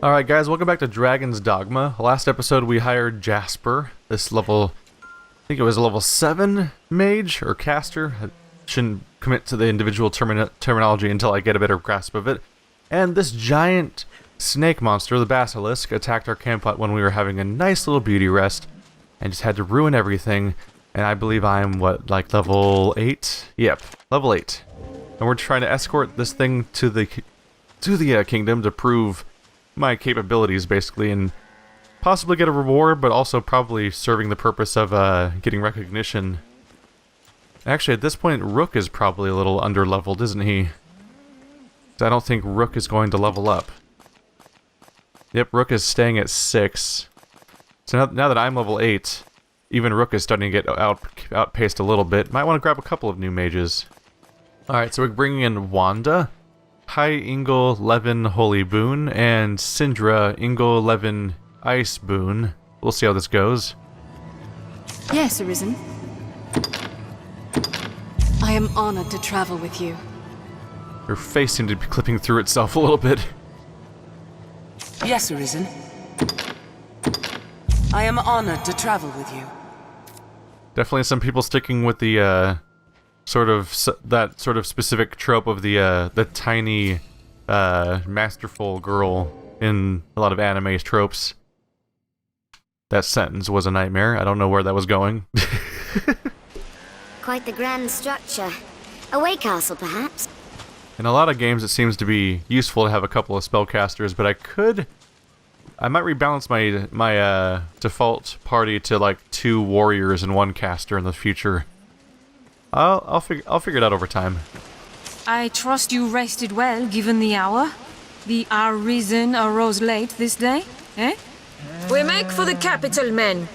Alright guys, welcome back to Dragon's Dogma. Last episode we hired Jasper, this level, I think it was a level 7 mage or caster. I shouldn't commit to the individual terminology until I get a better grasp of it. And this giant snake monster, the basilisk, attacked our campsite when we were having a nice little beauty rest and just had to ruin everything. And I believe I'm, what, like level 8? Yep, level 8. And we're trying to escort this thing to the kingdom to prove my capabilities, basically, and possibly get a reward, but also probably serving the purpose of getting recognition. Actually, at this point, Rook is probably a little under-leveled, isn't he? I don't think Rook is going to level up. Yep, Rook is staying at 6. So now that I'm level 8, even Rook is starting to get outpaced a little bit. Might want to grab a couple of new mages. Alright, so we're bringing in Wanda, High Ingle Levin Holy Boon, and Syndra Ingle Levin Ice Boon. We'll see how this goes. Yes, Arisen. I am honored to travel with you. Her face seemed to be clipping through itself a little bit. Yes, Arisen. I am honored to travel with you. Definitely some people sticking with the that sort of specific trope of the tiny masterful girl in a lot of anime tropes. That sentence was a nightmare. I don't know where that was going. Quite the grand structure. A way castle, perhaps? In a lot of games it seems to be useful to have a couple of spellcasters, but I might rebalance my default party to like 2 warriors and 1 caster in the future. I'll figure it out over time. I trust you rested well, given the hour. The Arisen arose late this day, eh? We make for the capital, men.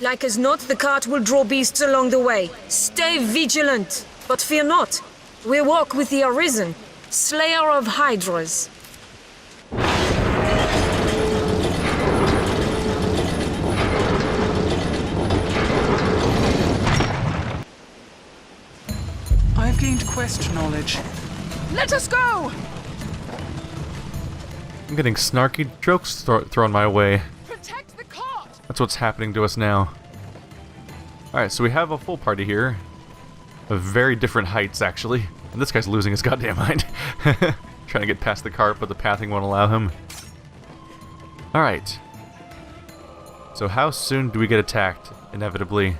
Like as not, the cart will draw beasts along the way. Stay vigilant, but fear not. We walk with the Arisen, slayer of Hydras. I've gained quest knowledge. Let us go! I'm getting snarky jokes thrown my way. Protect the cart! That's what's happening to us now. Alright, so we have a full party here. Of very different heights, actually. And this guy's losing his goddamn mind. Trying to get past the cart, but the pathing won't allow him. Alright. So how soon do we get attacked, inevitably?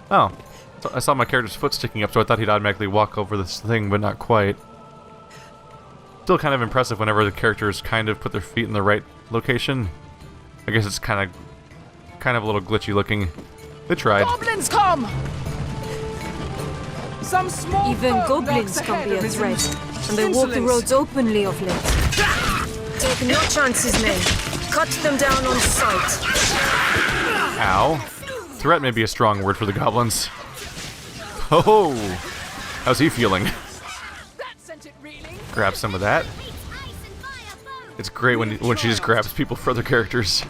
Oh. So I saw my character's foot sticking up, so I thought he'd automatically walk over this thing, but not quite. Still kind of impressive whenever the characters kind of put their feet in the right location. I guess it's kind of a little glitchy looking. They tried. Goblins come! Some small Even goblins can be a threat, and they walk the roads openly of late. Take no chances, men. Cut them down on sight. Ow. Threat may be a strong word for the goblins. Oh, how's he feeling? Grab some of that. It's great when she just grabs people for other characters.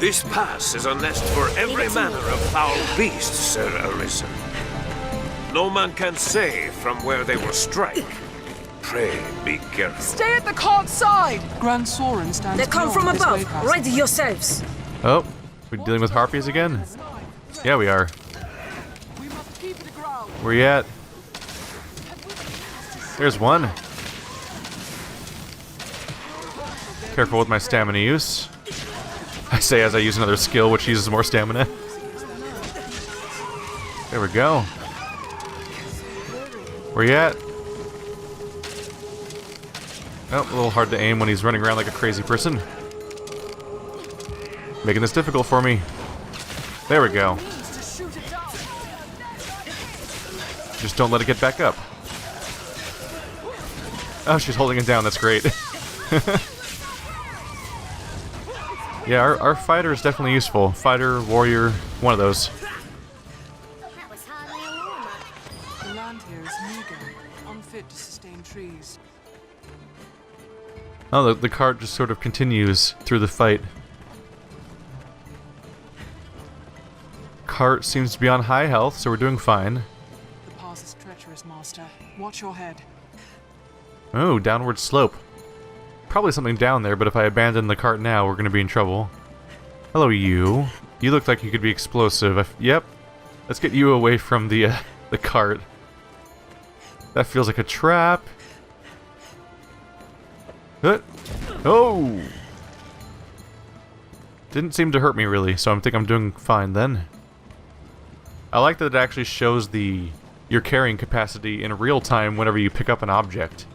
This pass is a nest for every manner of foul beasts, Sir Arisen. No man can say from where they will strike. Pray be careful. Stay at the cart side! Grand Soren stands. They come from above. Ready yourselves. Oh, we dealing with harpies again? Yeah, we are. Where you at? There's one. Careful with my stamina use. I say as I use another skill which uses more stamina. There we go. Where you at? Oh, a little hard to aim when he's running around like a crazy person. Making this difficult for me. There we go. Just don't let it get back up. Oh, she's holding it down. That's great. Yeah, our fighter is definitely useful. Fighter, warrior, one of those. That was hardly a warm-up. The land here is meager, unfit to sustain trees. Oh, the cart just sort of continues through the fight. Cart seems to be on high health, so we're doing fine. The pass is treacherous, Master. Watch your head. Oh, downward slope. probably something down there, but if I abandon the cart now, we're gonna be in trouble. Hello, you. You look like you could be explosive. Yep. Let's get you away from the cart. That feels like a trap. Oh! Didn't seem to hurt me really, so I think I'm doing fine then. I like that it actually shows your carrying capacity in real time whenever you pick up an object.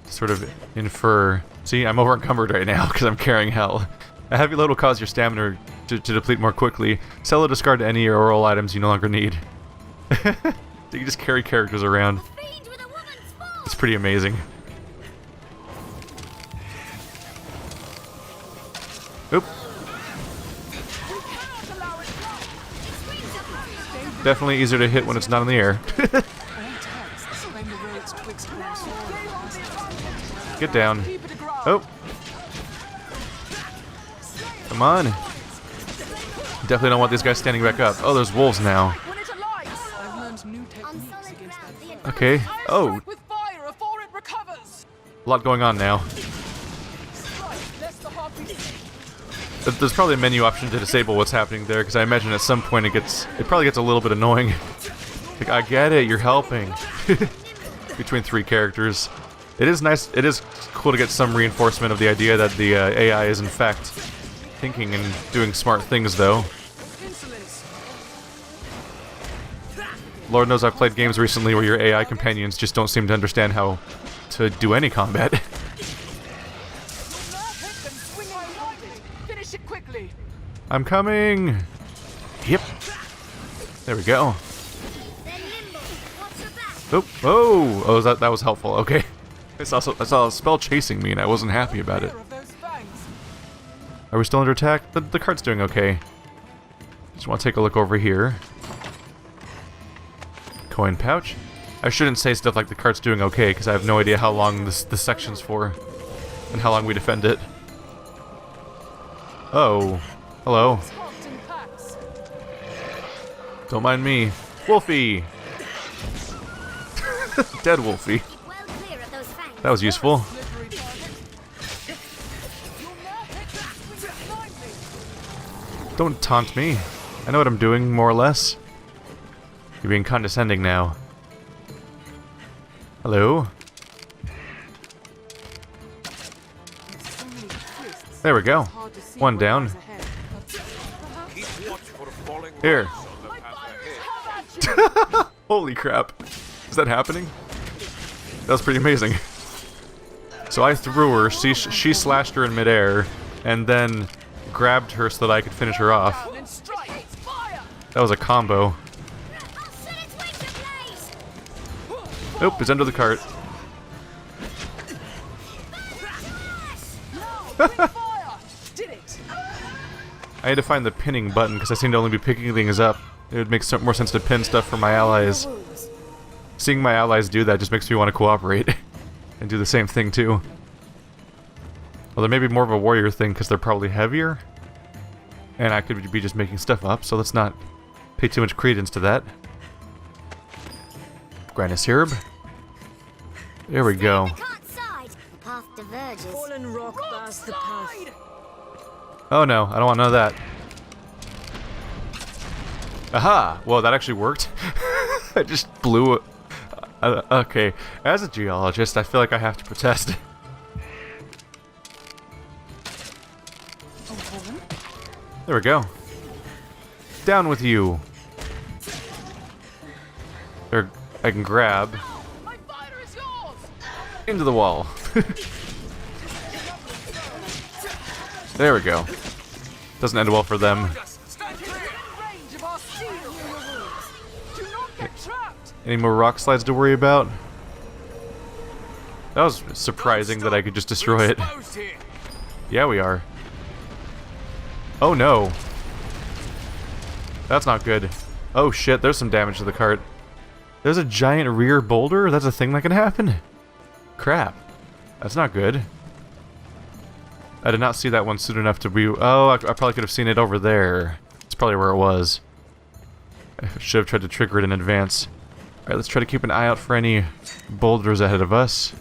Sort of infer. See, I'm over encumbered right now because I'm carrying hell. A heavy load will cause your stamina to deplete more quickly. Sell or discard any oral items you no longer need. So you can just carry characters around. It's pretty amazing. Oop. Definitely easier to hit when it's not in the air. Get down. Oh. Come on. Definitely don't want these guys standing back up. Oh, there's wolves now. Okay. Oh. A lot going on now. There's probably a menu option to disable what's happening there, because I imagine at some point it probably gets a little bit annoying. Like, I get it, you're helping. Between 3 characters. It is nice, it is cool to get some reinforcement of the idea that the AI is in fact thinking and doing smart things, though. Lord knows I've played games recently where your AI companions just don't seem to understand how to do any combat. I'm coming! Yep. There we go. Oh, oh, that was helpful. Okay. I saw a spell chasing me and I wasn't happy about it. Are we still under attack? The cart's doing okay. Just want to take a look over here. Coin pouch. I shouldn't say stuff like the cart's doing okay, because I have no idea how long this section's for. And how long we defend it. Oh. Hello. Don't mind me. Wolfie! Dead Wolfie. That was useful. Don't taunt me. I know what I'm doing, more or less. You're being condescending now. Hello? There we go. One down. Here. Holy crap. Is that happening? That was pretty amazing. So I threw her, she slashed her in midair, and then grabbed her so that I could finish her off. That was a combo. Nope, it's under the cart. I had to find the pinning button because I seem to only be picking things up. It would make more sense to pin stuff for my allies. Seeing my allies do that just makes me want to cooperate and do the same thing too. Well, there may be more of a warrior thing because they're probably heavier. And I could be just making stuff up, so let's not pay too much credence to that. Granite syrup. There we go. Fallen rock bars the path. Oh no, I don't want none of that. Aha! Well, that actually worked. I just blew it. Okay, as a geologist, I feel like I have to protest. There we go. Down with you. There, I can grab. Into the wall. There we go. Doesn't end well for them. Any more rock slides to worry about? That was surprising that I could just destroy it. Yeah, we are. Oh no. That's not good. Oh shit, there's some damage to the cart. There's a giant rear boulder? That's a thing that can happen? Crap. That's not good. I did not see that one soon enough to be... Oh, I probably could have seen it over there. That's probably where it was. I should have tried to trigger it in advance. Alright, let's try to keep an eye out for any boulders ahead of us.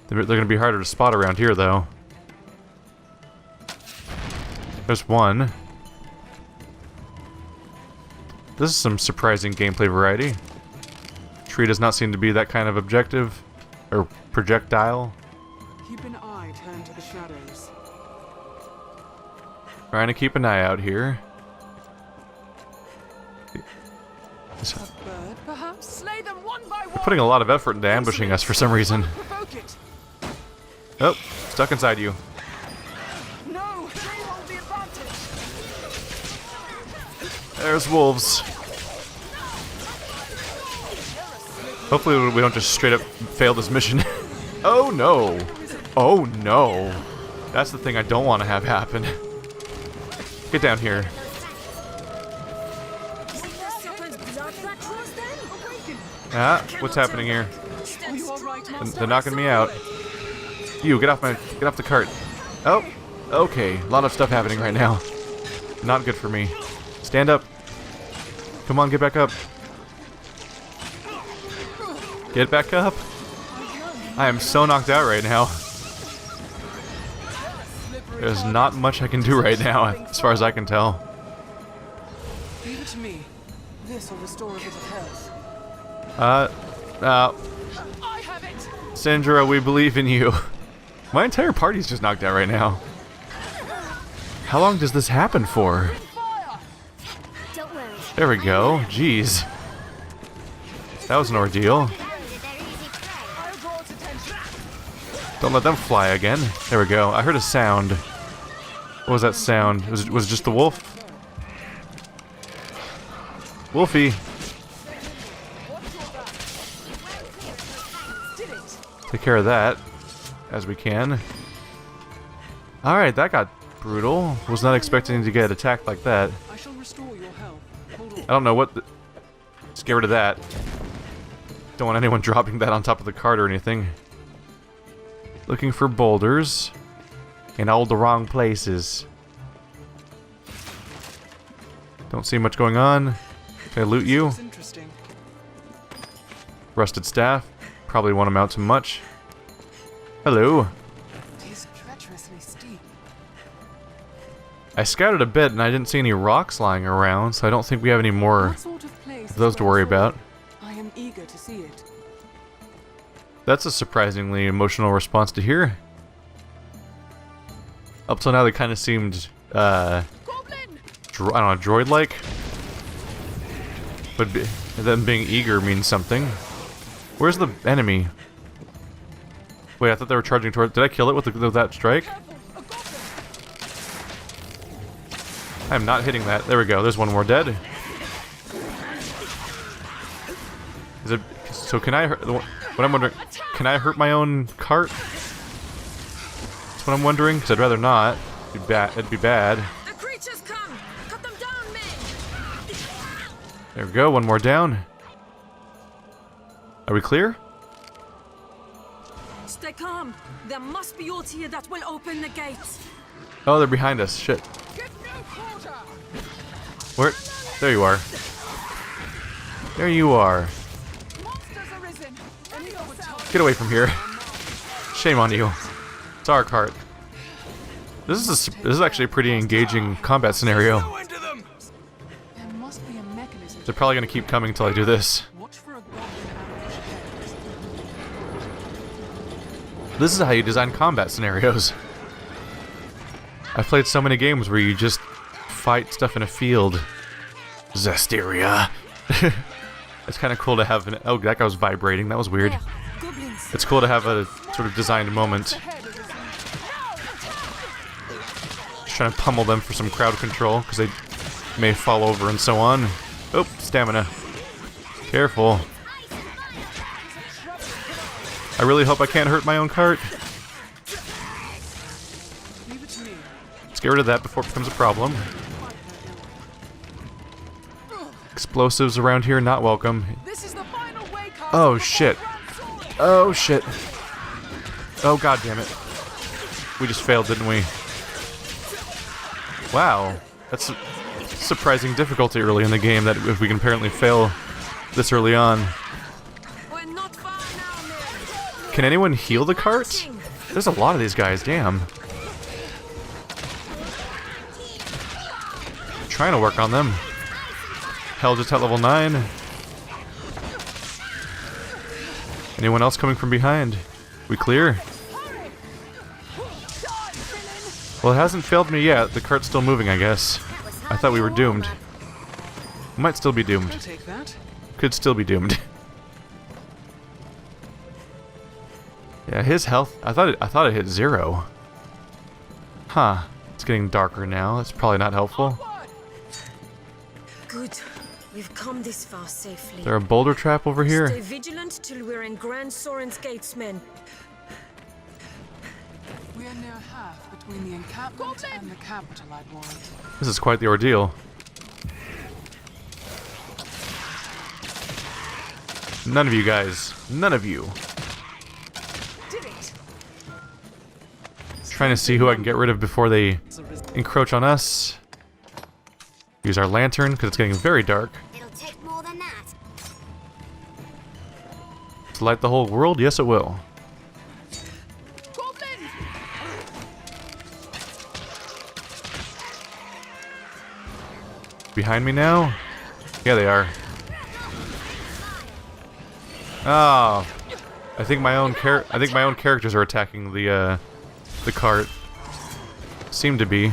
They're gonna be harder to spot around here, though. There's one. This is some surprising gameplay variety. Tree does not seem to be that kind of objective or projectile. Keep an eye turned to the shadows. Trying to keep an eye out here. A bird, perhaps? Slay them one by one! Putting a lot of effort into ambushing us for some reason. Provoke it! Oh, stuck inside you. No! They hold the advantage! There's wolves. Hopefully we don't just straight up fail this mission. Oh no! Oh no! That's the thing I don't want to have happen. Get down here. Ah, what's happening here? Are you alright, Master? They're knocking me out. You, get off the cart. Oh, okay. A lot of stuff happening right now. Not good for me. Stand up. Come on, get back up. Get back up. I am so knocked out right now. There's not much I can do right now, as far as I can tell. Leave it to me. This will restore a bit of health. I have it! Sandra, we believe in you. My entire party's just knocked out right now. How long does this happen for? Don't worry. There we go. Jeez. That was an ordeal. Don't let them fly again. There we go. I heard a sound. What was that sound? Was it just the wolf? Wolfie. Take care of that as we can. Alright, that got brutal. Was not expecting to get attacked like that. I shall restore your health. Hold on. I don't know what the... Just get rid of that. Don't want anyone dropping that on top of the cart or anything. Looking for boulders. In all the wrong places. Don't see much going on. Can I loot you? That's interesting. Rusted staff. Probably won't amount to much. Hello. It is treacherously steep. I scouted a bit and I didn't see any rocks lying around, so I don't think we have any more What sort of place of those is to worry Soren? about. I am eager to see it. That's a surprisingly emotional response to hear. Up till now they kind of seemed, I don't know, droid-like? But them being eager means something. Where's the enemy? Wait, I thought they were charging toward... Did I kill it with that strike? I'm not hitting that. There we go. There's one more dead. Is it... So can I hurt... What I'm wondering... Can I hurt my own cart? That's what I'm wondering, because I'd rather not. It'd be bad. The creatures come! Cut them down, men! There we go. One more down. Are we clear? Stay calm. There must be odds here that will open the gates. Oh, they're behind us. Shit. Where? There you are. There you are. Get away from here. Shame on you. It's our cart. This is actually a pretty engaging combat scenario. There must be a mechanism. They're probably gonna keep coming until I do this. Watch for a goblin ambush ahead. This is how you design combat scenarios. I've played so many games where you just fight stuff in a field. Zestiria. It's kind of cool to have an... Oh, that guy was vibrating. That was weird. It's cool to have a sort of designed moment. Just trying to pummel them for some crowd control, because they may fall over and so on. Oh, stamina. Careful. I really hope I can't hurt my own cart. Leave it to me. Let's get rid of that before it becomes a problem. Explosives around here, not welcome. This is the final way, Castle. Oh shit. Oh shit. Oh god damn it. We just failed, didn't we? Wow. That's surprising difficulty early in the game that if we can apparently fail this early on. We're not far now, men. Can anyone heal the cart? There's a lot of these guys, damn. Trying to work on them. Hell just at level 9. Anyone else coming from behind? We clear? Well, it hasn't failed me yet. The cart's still moving, I guess. I thought we were doomed. We might still be doomed. Take that. Could still be doomed. Yeah, his health. I thought it hit 0. Huh. It's getting darker now. That's probably not helpful. Good. We've come this far safely. Is there a boulder trap over here? Stay vigilant till we're in Grand Soren's gates, men. We are near half between the encampment and the capital, I'd warrant. This is quite the ordeal. None of you guys. None of you. Trying to see who I can get rid of before they encroach on us. Use our lantern because it's getting very dark. It'll take more than that. To light the whole world? Yes, it will. Behind me now? Yeah, they are. Oh, I think my own characters are attacking the cart. Seem to be.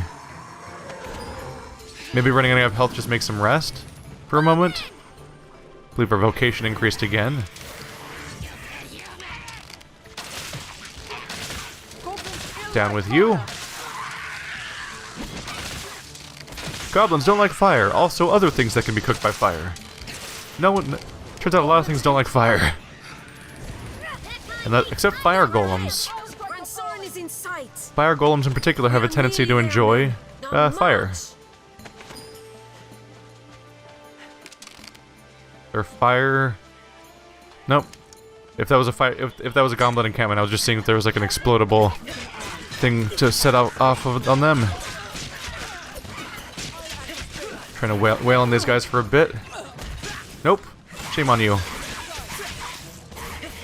Maybe running out of health just makes them rest for a moment. I believe our vocation increased again. Down with you. Goblins don't like fire. Also, other things that can be cooked by fire. No one. Turns out a lot of things don't like fire. And that, except fire golems. Grand Soren is in sight. Fire golems in particular have a tendency to enjoy fire. Or fire. Nope. If that was a fire, if that was a goblin encampment, I was just seeing if there was like an explodable thing to set out off of on them. Trying to wail on these guys for a bit. Nope. Shame on you.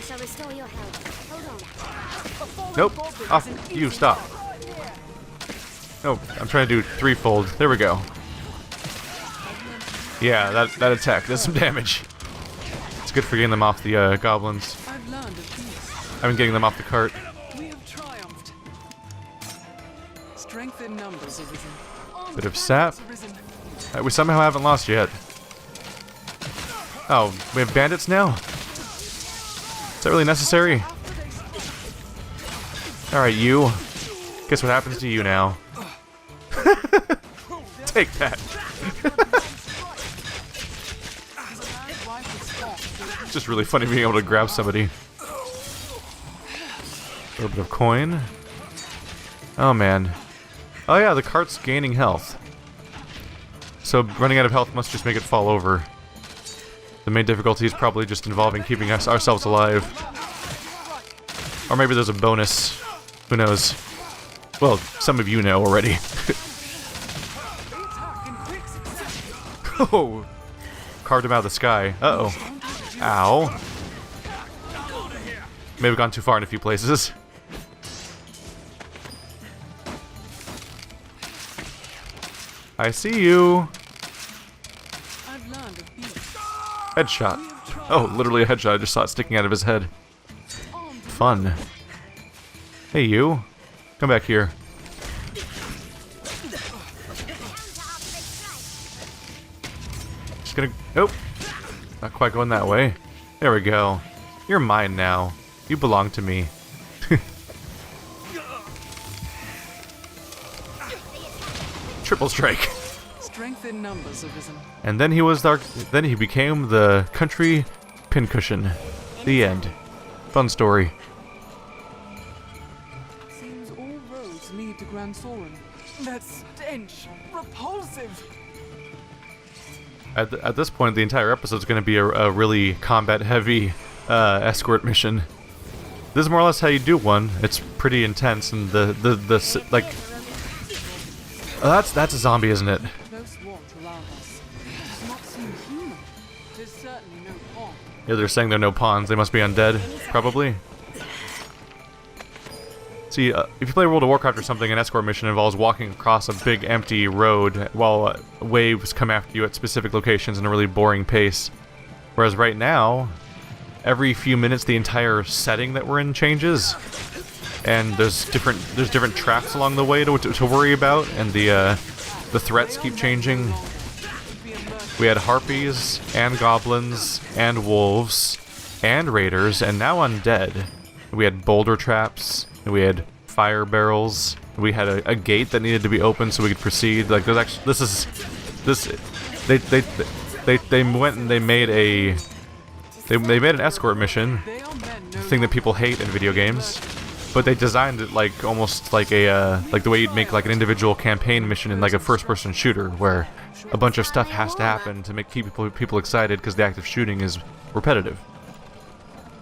Shall restore your health. Hold on. Nope. Off. You stop. Nope. I'm trying to do threefold. There we go. Yeah, that attack does some damage. It's good for getting them off the goblins. I've learned a piece. I've been getting them off the cart. We have triumphed. Strength in numbers arisen. Bit of sap. Arisen. We somehow haven't lost yet. Oh, we have bandits now? Is that really necessary? Alright, you. Guess what happens to you now? Take that. It's just really funny being able to grab somebody. A little bit of coin. Oh man. Oh yeah, the cart's gaining health. So running out of health must just make it fall over. The main difficulty is probably just involving keeping ourselves alive. Or maybe there's a bonus. Who knows? Well, some of you know already. Oh! Carved him out of the sky. Uh-oh. Ow. May have gone too far in a few places. I see you. Headshot. Oh, literally a headshot. I just saw it sticking out of his head. Fun. Hey, you. Come back here. Just gonna... Nope. Not quite going that way. There we go. You're mine now. You belong to me. Triple strike. Strength in numbers arisen. And then then he became the country pincushion. The end. Fun story. Seems all roads lead to Grand Soren. That stench, repulsive. At this point, the entire episode is going to be a really combat-heavy escort mission. This is more or less how you do one. It's pretty intense, and like. Oh, that's a zombie, isn't it? Close watch around us. It does not seem human. There's certainly no pond. Yeah, they're saying they're no pawns. They must be undead, probably. See, if you play World of Warcraft or something, an escort mission involves walking across a big empty road while waves come after you at specific locations in a really boring pace. Whereas right now, every few minutes the entire setting that we're in changes, and there's different traps along the way to worry about, and the threats keep changing. We had harpies and goblins and wolves and raiders, and now undead. We had boulder traps. We had fire barrels. We had a gate that needed to be opened so we could proceed. Like, there's actually they went and they made an escort mission, the thing that people hate in video games, but they designed it like almost like a like the way you'd make like an individual campaign mission in like a first-person shooter, where a bunch of stuff has to happen to keep people excited because the act of shooting is repetitive.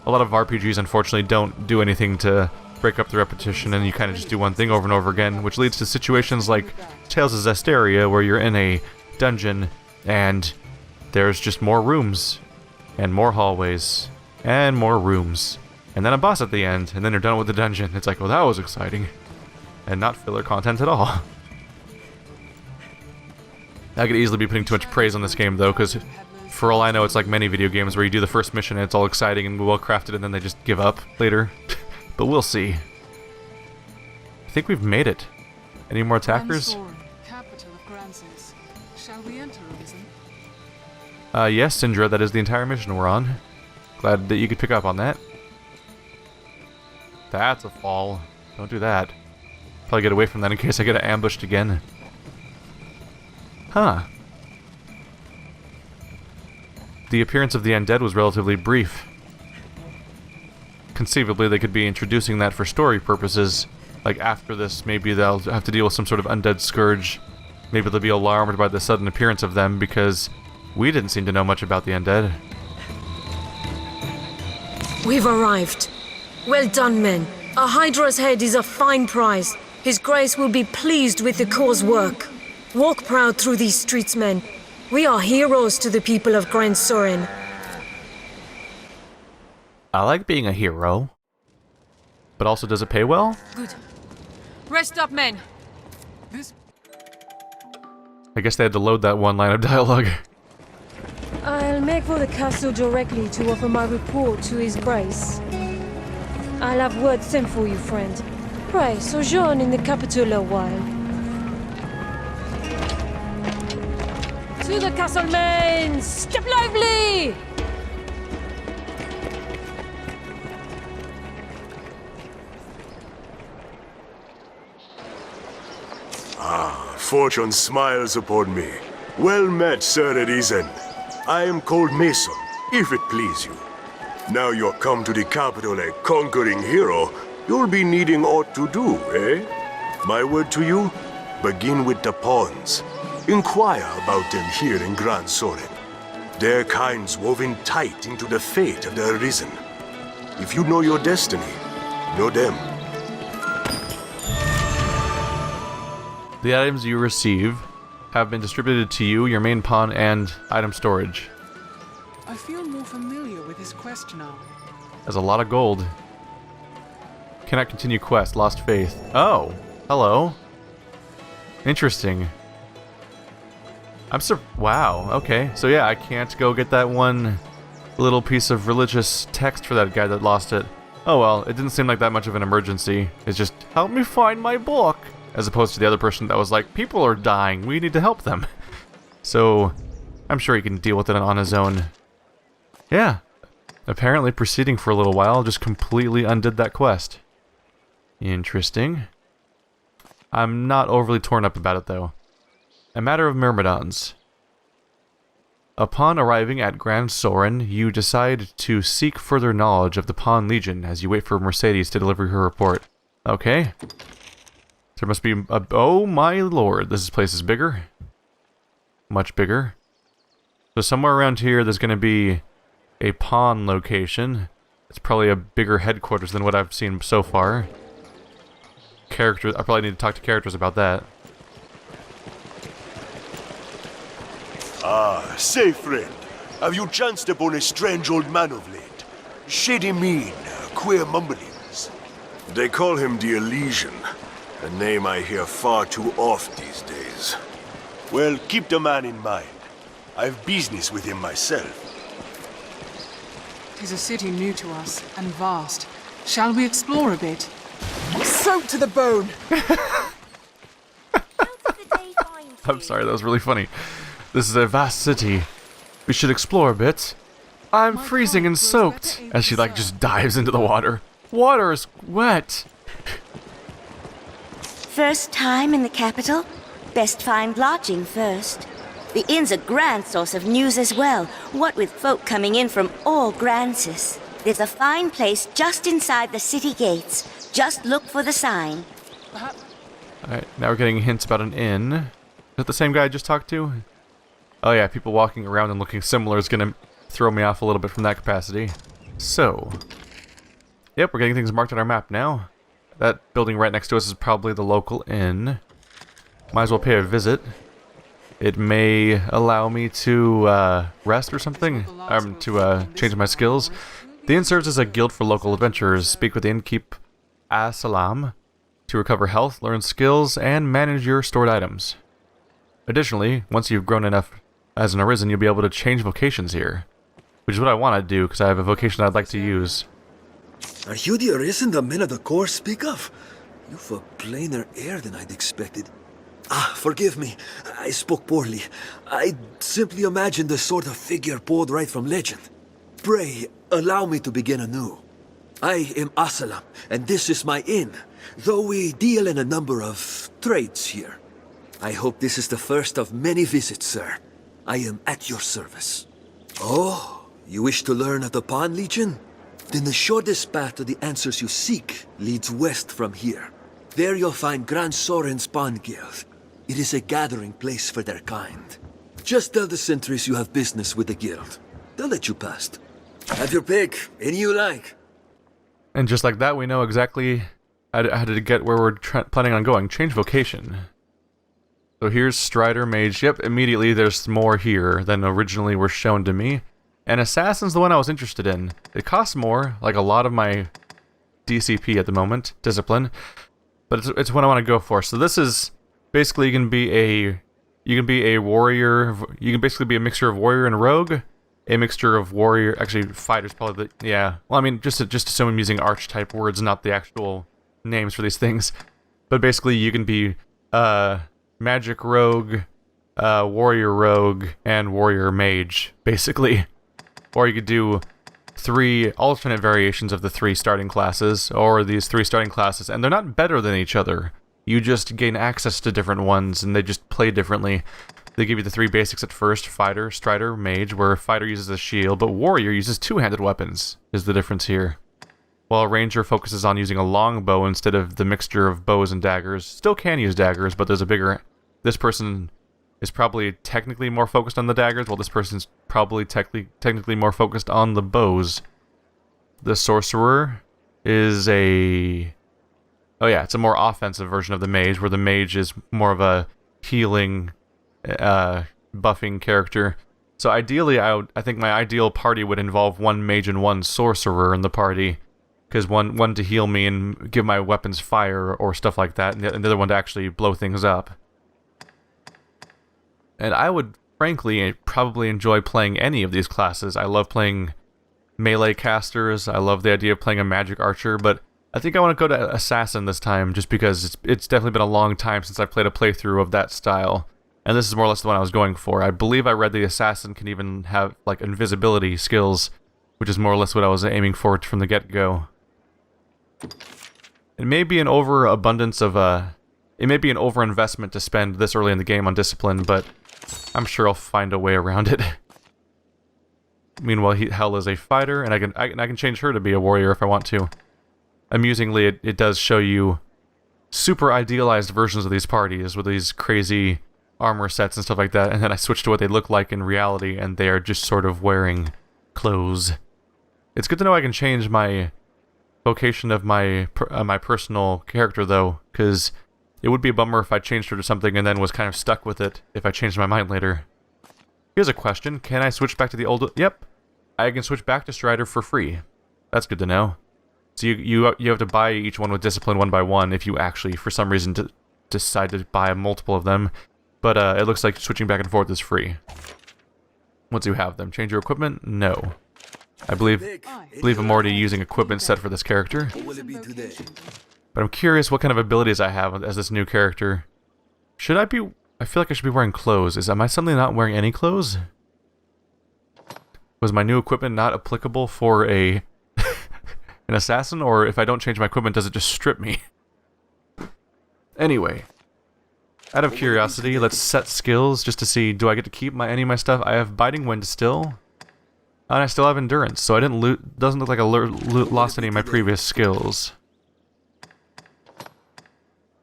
A lot of RPGs, unfortunately, don't do anything to break up the repetition, and you kind of just do one thing over and over again, which leads to situations like Tales of Zestiria, where you're in a dungeon, and there's just more rooms, and more hallways, and more rooms, and then a boss at the end, and then you're done with the dungeon. It's like, well, that was exciting, and not filler content at all. I could easily be putting too much praise on this game, though, because for all I know, it's like many video games where you do the first mission and it's all exciting and well-crafted, and then they just give up later. But we'll see. I think we've made it. Any more attackers? Soren, capital of Grances. Shall we enter, Arisen? Yes, Syndra, that is the entire mission we're on. Glad that you could pick up on that. That's a fall. Don't do that. Probably get away from that in case I get ambushed again. Huh. The appearance of the undead was relatively brief. Conceivably, they could be introducing that for story purposes. Like, after this, maybe they'll have to deal with some sort of undead scourge. Maybe they'll be alarmed by the sudden appearance of them, because we didn't seem to know much about the undead. We've arrived. Well done, men. A Hydra's head is a fine prize. His Grace will be pleased with the cause work. Walk proud through these streets, men. We are heroes to the people of Grand Soren. I like being a hero. But also, does it pay well? Good. Rest up, men. I guess they had to load that one line of dialogue. I'll make for the castle directly to offer my report to His Grace. I'll have word sent for you, friend. Pray, sojourn in the capital a while. To the castle, men! Step lively! Fortune smiles upon me. Well met, Sir Arisen. I am called Mason, if it please you. Now you're come to the capital a conquering hero, you'll be needing aught to do, eh? My word to you, begin with the pawns. Inquire about them here in Grand Soren. Their kind's woven tight into the fate of the Arisen. If you know your destiny, know them. The items you receive have been distributed to you, your main pawn, and item storage. I feel more familiar with his quest now. There's a lot of gold. Cannot continue quest, lost faith. Oh, hello. Interesting. Wow, okay. So yeah, I can't go get that one little piece of religious text for that guy that lost it. Oh well, it didn't seem like that much of an emergency. It's just, help me find my book! As opposed to the other person that was like, people are dying, we need to help them. So, I'm sure he can deal with it on his own. Yeah. Apparently proceeding for a little while just completely undid that quest. Interesting. I'm not overly torn up about it though. A matter of myrmidons. Upon arriving at Grand Soren, you decide to seek further knowledge of the Pawn Legion as you wait for Mercedes to deliver her report. Okay. There must be a... Oh my lord, this place is bigger. Much bigger. So somewhere around here there's going to be a pawn location. It's probably a bigger headquarters than what I've seen so far. Characters... I probably need to talk to characters about that. Ah, say friend, have you chanced upon a strange old man of late? Shady mien, queer mumblings. They call him the Elysian, a name I hear far too oft these days. Well, keep the man in mind. I've business with him myself. 'Tis a city new to us, and vast. Shall we explore a bit? Soaked to the bone! I'm sorry, that was really funny. This is a vast city. We should explore a bit. I'm freezing and soaked. As she like just dives into the water. Water is wet. First time in the capital? Best find lodging first. The inn's a grand source of news as well, what with folk coming in from all Grancis. There's a fine place just inside the city gates. Just look for the sign. Alright, now we're getting hints about an inn. Is that the same guy I just talked to? Oh yeah, people walking around and looking similar is gonna throw me off a little bit from that capacity. So, yep, we're getting things marked on our map now. That building right next to us is probably the local inn. Might as well pay a visit. It may allow me to rest or something, to change my skills. The inn serves as a guild for local adventurers. Speak with the innkeep Salam to recover health, learn skills, and manage your stored items. Additionally, once you've grown enough as an Arisen, you'll be able to change vocations here, which is what I want to do because I have a vocation I'd like to use. Are you the Arisen the men of the Corps speak of? You've a plainer air than I'd expected. Forgive me. I spoke poorly. I simply imagined the sort of figure pulled right from legend. Pray, allow me to begin anew. I am Asalam, and this is my inn, though we deal in a number of trades here. I hope this is the first of many visits, sir. I am at your service. Oh, you wish to learn of the Pawn Legion? Then the shortest path to the answers you seek leads west from here. There you'll find Grand Soren's Pawn Guild. It is a gathering place for their kind. Just tell the sentries you have business with the guild. They'll let you past. Have your pick, any you like. And just like that, we know exactly how to get where we're planning on going. Change vocation. So here's Strider, Mage. Yep, immediately there's more here than originally were shown to me. And Assassin's the one I was interested in. It costs more, like a lot of my DCP at the moment, Discipline. But it's what I want to go for. So this is basically you can be a warrior. You can basically be a mixture of warrior and rogue. A mixture of warrior, actually fighter's probably the, yeah. Well, I mean, just assume I'm using archetype words, not the actual names for these things. But basically you can be magic rogue, warrior rogue, and warrior mage, basically. Or you could do 3 alternate variations of the 3 starting classes, or these 3 starting classes, and they're not better than each other. You just gain access to different ones, and they just play differently. They give you the 3 basics at first: fighter, strider, mage, where fighter uses a shield, but warrior uses 2-handed weapons, is the difference here. While ranger focuses on using a longbow instead of the mixture of bows and daggers. Still can use daggers, but there's a bigger... This person is probably technically more focused on the daggers, while this person's probably technically more focused on the bows. The sorcerer is a... Oh yeah, it's a more offensive version of the mage, where the mage is more of a healing, buffing character. So ideally, I think my ideal party would involve 1 mage and 1 sorcerer in the party, because one to heal me and give my weapons fire or stuff like that, and the other one to actually blow things up. And I would, frankly, probably enjoy playing any of these classes. I love playing melee casters. I love the idea of playing a magic archer, but I think I want to go to assassin this time, just because it's definitely been a long time since I played a playthrough of that style. And this is more or less the one I was going for. I believe I read the assassin can even have, like, invisibility skills, which is more or less what I was aiming for from the get-go. It may be an overabundance of, it may be an overinvestment to spend this early in the game on discipline, but I'm sure I'll find a way around it. Meanwhile, Hell is a fighter, and I can change her to be a warrior if I want to. Amusingly, it does show you super idealized versions of these parties with these crazy armor sets and stuff like that, and then I switch to what they look like in reality, and they are just sort of wearing clothes. It's good to know I can change my vocation of my personal character, though, because it would be a bummer if I changed her to something and then was kind of stuck with it if I changed my mind later. Here's a question. Can I switch back to the old... Yep. I can switch back to Strider for free. That's good to know. So you have to buy each one with discipline one by one if you actually, for some reason, decide to buy multiple of them. But it looks like switching back and forth is free once you have them. Change your equipment? No. I believe I'm already using equipment set for this character. But I'm curious what kind of abilities I have as this new character. Should I be... I feel like I should be wearing clothes. Am I suddenly not wearing any clothes? Was my new equipment not applicable for a... an assassin? Or if I don't change my equipment, does it just strip me? Anyway. Out of curiosity, let's set skills just to see, do I get to keep any of my stuff? I have Biting Wind still. And I still have Endurance, so I didn't doesn't look like I lost any of my previous skills.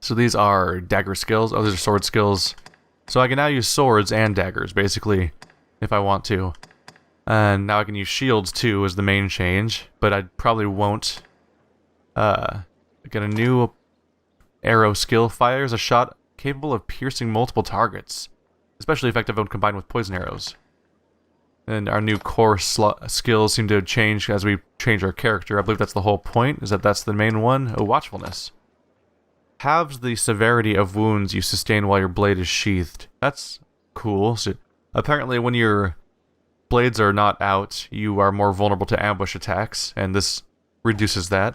So these are dagger skills. Oh, these are sword skills. So I can now use swords and daggers, basically, if I want to. And now I can use shields, too, as the main change. But I probably won't. Get a new arrow skill. Fires a shot capable of piercing multiple targets. Especially effective when combined with poison arrows. And our new core skills seem to change as we change our character. I believe that's the whole point, is that that's the main one. Oh, Watchfulness. Halves the severity of wounds you sustain while your blade is sheathed. That's cool. So apparently when your blades are not out, you are more vulnerable to ambush attacks, and this reduces that.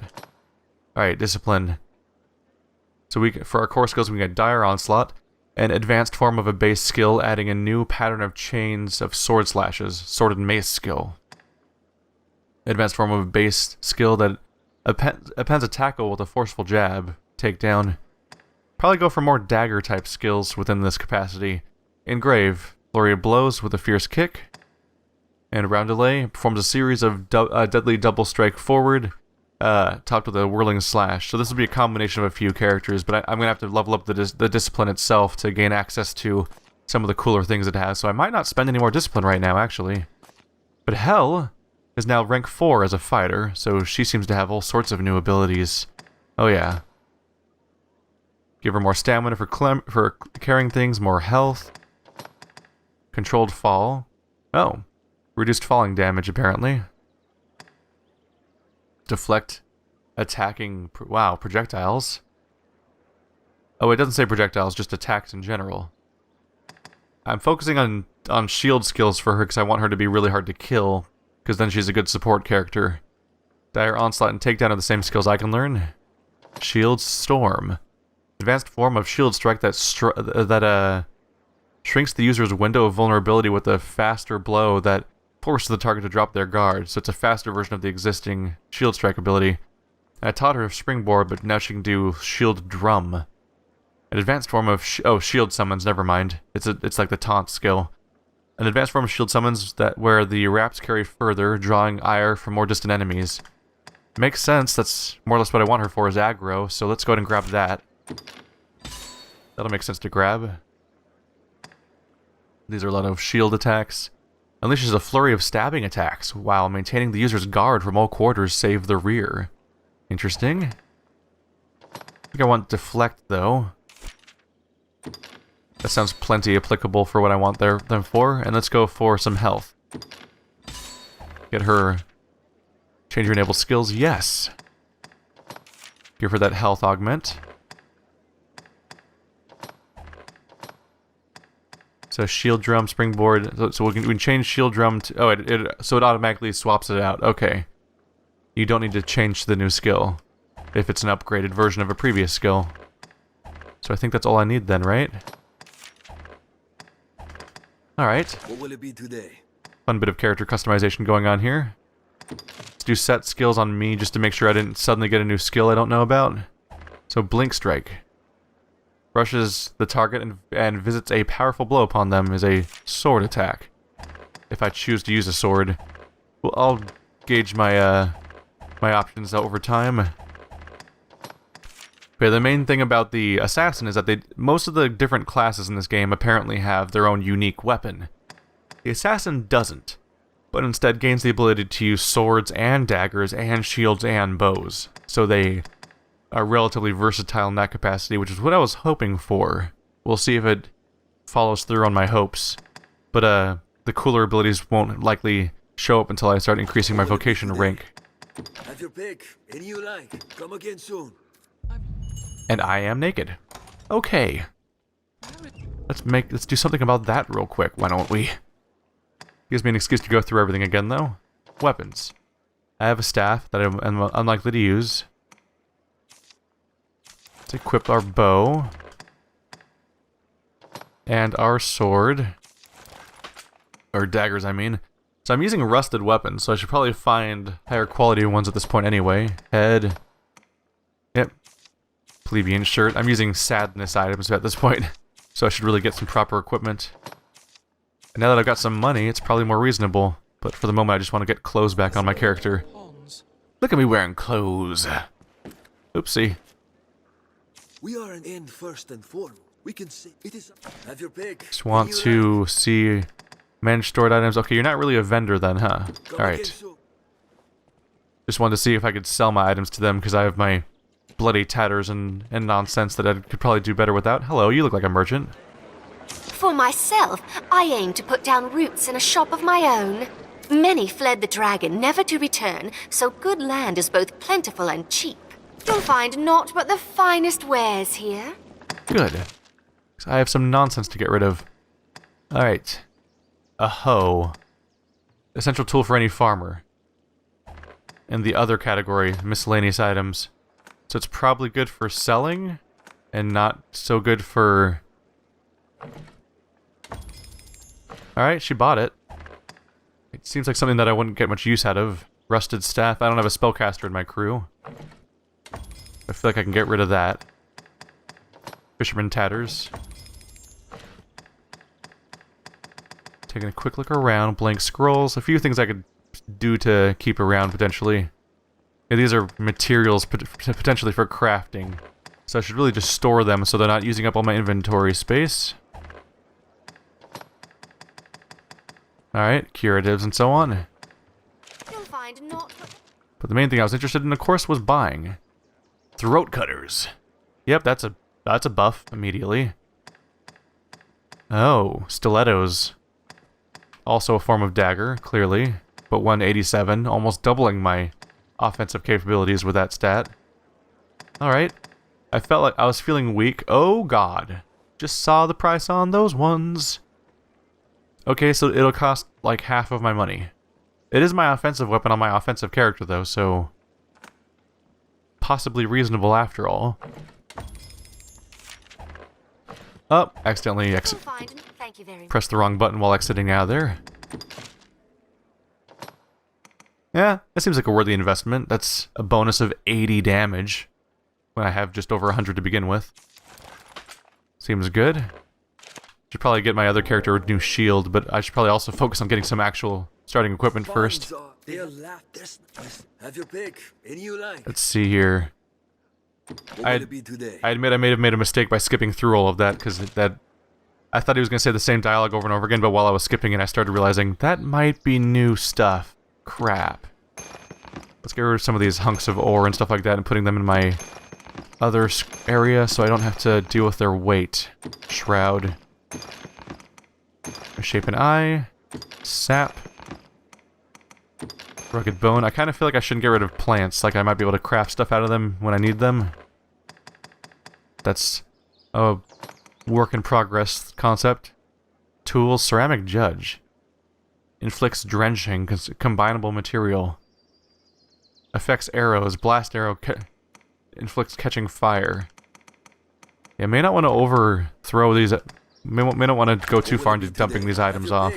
Alright, Discipline. So for our core skills, we get Dire Onslaught, an advanced form of a base skill, adding a new pattern of chains of sword slashes, sword and mace skill. Advanced form of a base skill that appends a tackle with a forceful jab, takedown. Probably go for more dagger type skills within this capacity. Engrave, flurry of blows with a fierce kick. And Roundelay performs a series of deadly double strike forward, topped with a whirling slash. So this will be a combination of a few characters, but I'm going to have to level up the discipline itself to gain access to some of the cooler things it has. So I might not spend any more discipline right now, actually. But Hel is now rank 4 as a fighter, so she seems to have all sorts of new abilities. Oh yeah. Give her more stamina for carrying things, more health. Controlled fall. Oh. Reduced falling damage, apparently. Deflect attacking... Wow, projectiles. Oh, it doesn't say projectiles, just attacks in general. I'm focusing on shield skills for her because I want her to be really hard to kill, because then she's a good support character. Dire Onslaught and Takedown are the same skills I can learn. Shield Storm. Advanced form of shield strike that shrinks the user's window of vulnerability with a faster blow that forces the target to drop their guard, so it's a faster version of the existing shield strike ability. I taught her Springboard, but now she can do Shield Drum. An advanced form of Shield Summons, never mind. It's like the taunt skill. An advanced form of Shield Summons where the wraps carry further, drawing ire from more distant enemies. Makes sense, that's more or less what I want her for is aggro, so let's go ahead and grab that. That'll make sense to grab. These are a lot of shield attacks. Unleashes a flurry of stabbing attacks, while maintaining the user's guard from all quarters save the rear. Interesting. I think I want Deflect, though. That sounds plenty applicable for what I want them for. And let's go for some health. Get her... Change your enabled skills, yes. Give her that health augment. So Shield Drum, Springboard. So we can change Shield Drum to... Oh, so it automatically swaps it out. Okay. You don't need to change the new skill if it's an upgraded version of a previous skill. So I think that's all I need then, right? Alright. What will it be today? Fun bit of character customization going on here. Let's do set skills on me just to make sure I didn't suddenly get a new skill I don't know about. So Blink Strike. Rushes the target and visits a powerful blow upon them as a sword attack. If I choose to use a sword, well, I'll gauge my my options over time. Okay, the main thing about the assassin is that most of the different classes in this game apparently have their own unique weapon. The assassin doesn't, but instead gains the ability to use swords and daggers and shields and bows. So they are relatively versatile in that capacity, which is what I was hoping for. We'll see if it follows through on my hopes. But the cooler abilities won't likely show up until I start increasing my vocation rank. Have your pick. Any you like. Come again soon. And I am naked. Okay. Let's do something about that real quick, why don't we? Gives me an excuse to go through everything again, though. Weapons. I have a staff that I'm unlikely to use. Let's equip our bow. And our sword. Or daggers, I mean. So I'm using rusted weapons, so I should probably find higher quality ones at this point anyway. Head. Yep. Plebeian shirt. I'm using sadness items at this point, so I should really get some proper equipment. And now that I've got some money, it's probably more reasonable. But for the moment, I just want to get clothes back on my character. Look at me wearing clothes. Oopsie. We are an end first and foremost. We can see it is. Have your pick. Just want to see manage stored items. Okay, you're not really a vendor then, huh? Alright. Just wanted to see if I could sell my items to them because I have my bloody tatters and nonsense that I could probably do better without. Hello, you look like a merchant. For myself, I aim to put down roots in a shop of my own. Many fled the dragon, never to return, so good land is both plentiful and cheap. You'll find naught but the finest wares here. Good. 'Cause I have some nonsense to get rid of. Alright. A hoe. Essential tool for any farmer. And the other category, miscellaneous items. So it's probably good for selling, and not so good for... Alright, she bought it. It seems like something that I wouldn't get much use out of. Rusted staff. I don't have a spellcaster in my crew. I feel like I can get rid of that. Fisherman tatters. Taking a quick look around. Blank scrolls. A few things I could do to keep around, potentially. Yeah, these are materials potentially for crafting. So I should really just store them so they're not using up all my inventory space. Alright, curatives and so on. You'll find naught but the main thing I was interested in, of course, was buying. Throat cutters. Yep, that's a buff immediately. Oh, stilettos. Also a form of dagger, clearly. But 187, almost doubling my offensive capabilities with that stat. Alright. I felt like I was feeling weak. Oh god. Just saw the price on those ones. Okay, so it'll cost like half of my money. It is my offensive weapon on my offensive character though, so... possibly reasonable after all. Oh, accidentally pressed the wrong button while exiting out of there. Yeah, that seems like a worthy investment. That's a bonus of 80 damage when I have just over 100 to begin with. Seems good. Should probably get my other character a new shield, but I should probably also focus on getting some actual starting equipment first. Have your pick. Any you like. Let's see here. I admit I may have made a mistake by skipping through all of that, because I thought he was going to say the same dialogue over and over again, but while I was skipping it, I started realizing that might be new stuff. Crap. Let's get rid of some of these hunks of ore and stuff like that and putting them in my other area so I don't have to deal with their weight. Shroud. Shape an eye. Sap. Rugged bone. I kind of feel like I shouldn't get rid of plants, like I might be able to craft stuff out of them when I need them. That's a work in progress concept. Tools. Ceramic judge. Inflicts drenching, combinable material. Affects arrows. Blast arrow inflicts catching fire. Yeah, may not want to overthrow these. May not want to go too far into dumping these items off.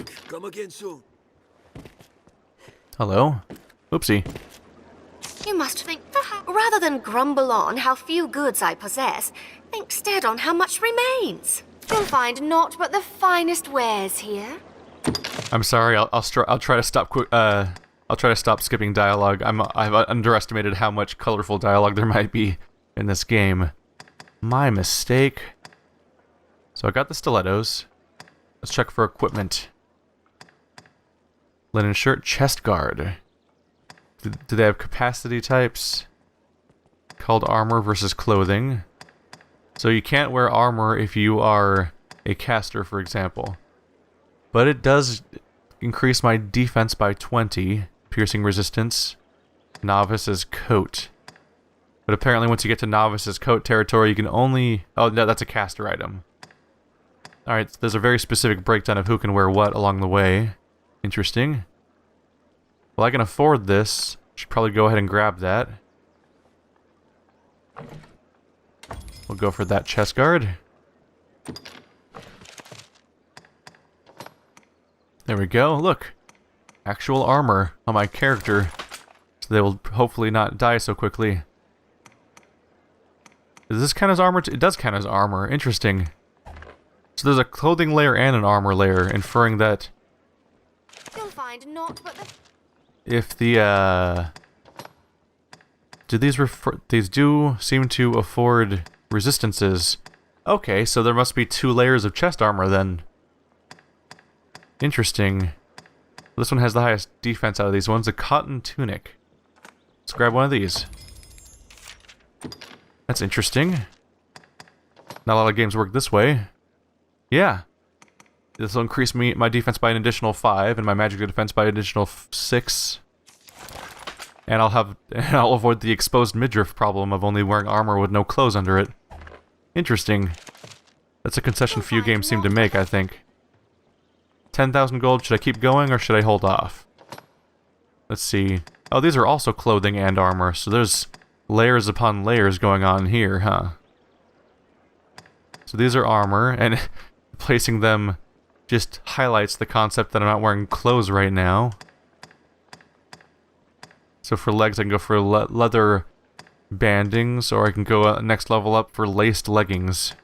Hello? Oopsie. You must think, rather than grumble on how few goods I possess, think instead on how much remains. You'll find naught but the finest wares here. I'm sorry. I'll try to stop. I'll try to stop skipping dialogue. I've underestimated how much colorful dialogue there might be in this game. My mistake. So I got the stilettos. Let's check for equipment. Linen shirt, chest guard. Do they have capacity types? Called armor versus clothing. So you can't wear armor if you are a caster, for example. But it does increase my defense by 20, piercing resistance. Novice's Coat. But apparently once you get to Novice's Coat territory, you can only... Oh, no, that's a caster item. Alright, so there's a very specific breakdown of who can wear what along the way. Interesting. Well, I can afford this. Should probably go ahead and grab that. We'll go for that chest guard. There we go. Look. Actual armor on my character. So they will hopefully not die so quickly. Does this count as armor? It does count as armor. Interesting. So there's a clothing layer and an armor layer, inferring that You'll find naught but the... if the, these do seem to afford resistances. Okay, so there must be 2 layers of chest armor then. Interesting. This one has the highest defense out of these ones, a cotton tunic. Let's grab one of these. That's interesting. Not a lot of games work this way. Yeah. This will increase my defense by an additional 5 and my magic defense by an additional 6. And I'll avoid the exposed midriff problem of only wearing armor with no clothes under it. Interesting. That's a concession few games seem to make, I think. 10,000 gold, should I keep going or should I hold off? Let's see. Oh, these are also clothing and armor, so there's layers upon layers going on here, huh? So these are armor, and placing them just highlights the concept that I'm not wearing clothes right now. So for legs, I can go for leather bandings, or I can go next level up for laced leggings.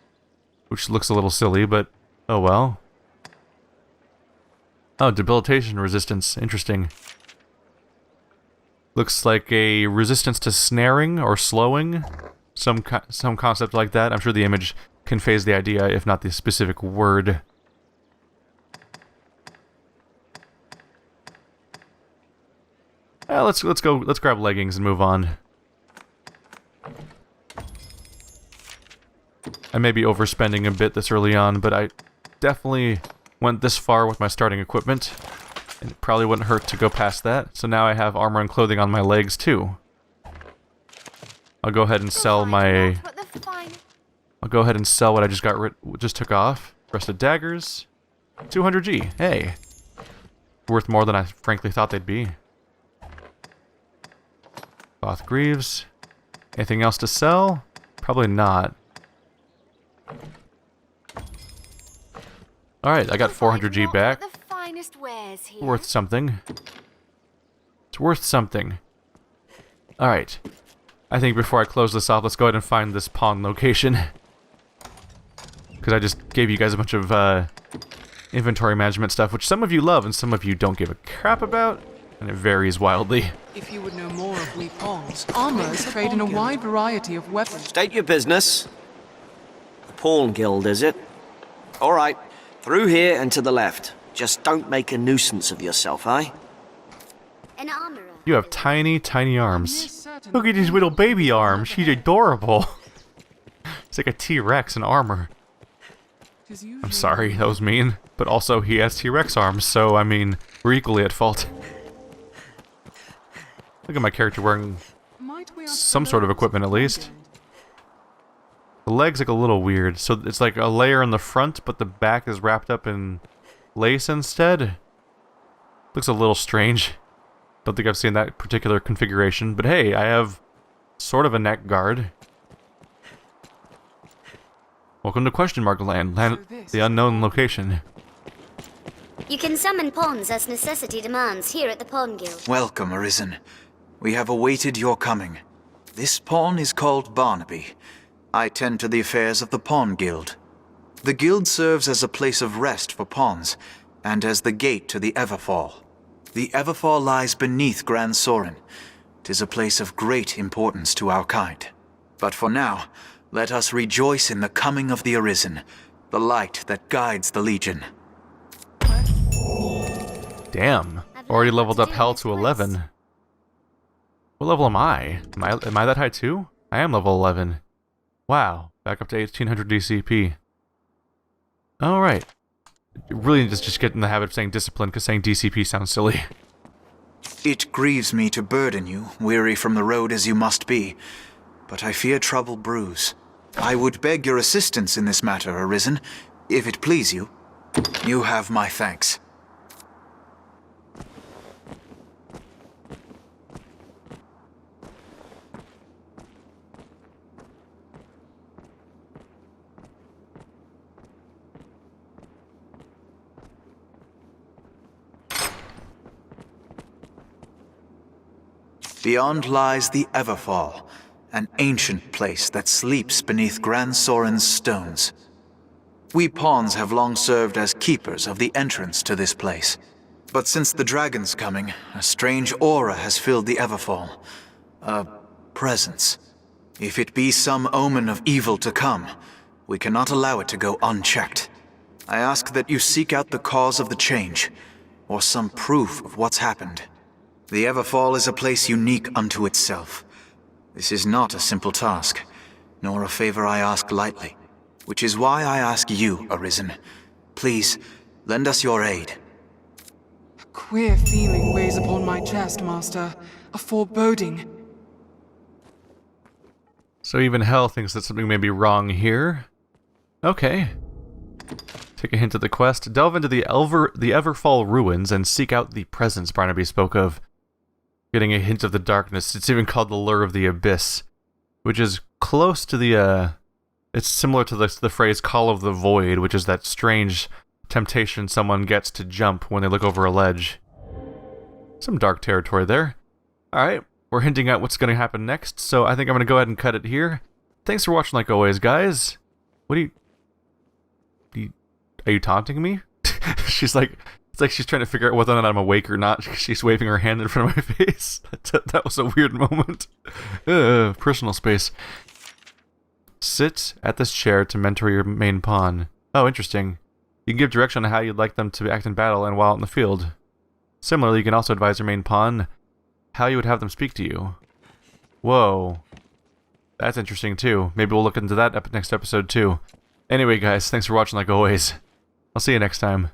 Which looks a little silly, but oh well. Oh, debilitation resistance. Interesting. Looks like a resistance to snaring or slowing. Some concept like that. I'm sure the image conveys the idea, if not the specific word. Let's grab leggings and move on. I may be overspending a bit this early on, but I definitely went this far with my starting equipment. And it probably wouldn't hurt to go past that. So now I have armor and clothing on my legs too. I'll go ahead and sell my... I'll go ahead and sell what I just took off. Rusted daggers. 200G. Hey. Worth more than I frankly thought they'd be. Cloth greaves. Anything else to sell? Probably not. Alright, I got 400G back. Worth something. It's worth something. Alright. I think before I close this off, let's go ahead and find this pawn location. Because I just gave you guys a bunch of inventory management stuff, which some of you love and some of you don't give a crap about. And it varies wildly. If you would know more of we pawns, armors trade in a wide variety of weapons. State your business. The Pawn Guild, is it? All right. Through here and to the left. Just don't make a nuisance of yourself, eh? An armorer. You have tiny, tiny arms. Look at his little baby arms. She's adorable. It's like a T-Rex in armor. I'm sorry, that was mean. But also, he has T-Rex arms, so, I mean, we're equally at fault. Look at my character wearing some sort of equipment, at least. The legs look a little weird. So it's like a layer in the front, but the back is wrapped up in lace instead. Looks a little strange. Don't think I've seen that particular configuration. But hey, I have sort of a neck guard. Welcome to Question Mark Land, the unknown location. You can summon pawns as necessity demands here at the Pawn Guild. Welcome, Arisen. We have awaited your coming. This pawn is called Barnaby. I tend to the affairs of the Pawn Guild. The guild serves as a place of rest for pawns, and as the gate to the Everfall. The Everfall lies beneath Grand Soren. 'Tis a place of great importance to our kind. But for now, let us rejoice in the coming of the Arisen, the light that guides the Legion. Damn. Already leveled up hell to 11. What level am I? Am I that high too? I am level 11. Wow. Back up to 1800 DCP. Alright. Really just get in the habit of saying discipline, because saying DCP sounds silly. It grieves me to burden you, weary from the road as you must be, but I fear trouble brews. I would beg your assistance in this matter, Arisen, if it please you. You have my thanks. Beyond lies the Everfall, an ancient place that sleeps beneath Grand Soren's stones. We pawns have long served as keepers of the entrance to this place. But since the dragon's coming, a strange aura has filled the Everfall. A presence. If it be some omen of evil to come, we cannot allow it to go unchecked. I ask that you seek out the cause of the change, or some proof of what's happened. The Everfall is a place unique unto itself. This is not a simple task, nor a favor I ask lightly, which is why I ask you, Arisen. Please, lend us your aid. A queer feeling weighs upon my chest, Master. A foreboding. So even hell thinks that something may be wrong here. Okay. Take a hint of the quest. Delve into the Everfall ruins and seek out the presence Barnaby spoke of. Getting a hint of the darkness. It's even called the Lure of the Abyss, which is close to the, it's similar to the phrase Call of the Void, which is that strange temptation someone gets to jump when they look over a ledge. Some dark territory there. Alright, we're hinting at what's going to happen next, so I think I'm going to go ahead and cut it here. Thanks for watching like always, guys. What are you taunting me? She's like... It's like she's trying to figure out whether or not I'm awake or not. She's waving her hand in front of my face. That was a weird moment. Personal space. Sit at this chair to mentor your main pawn. Oh, interesting. You can give direction on how you'd like them to act in battle and while out in the field. Similarly, you can also advise your main pawn how you would have them speak to you. Whoa. That's interesting too. Maybe we'll look into that next episode too. Anyway, guys, thanks for watching like always. I'll see you next time.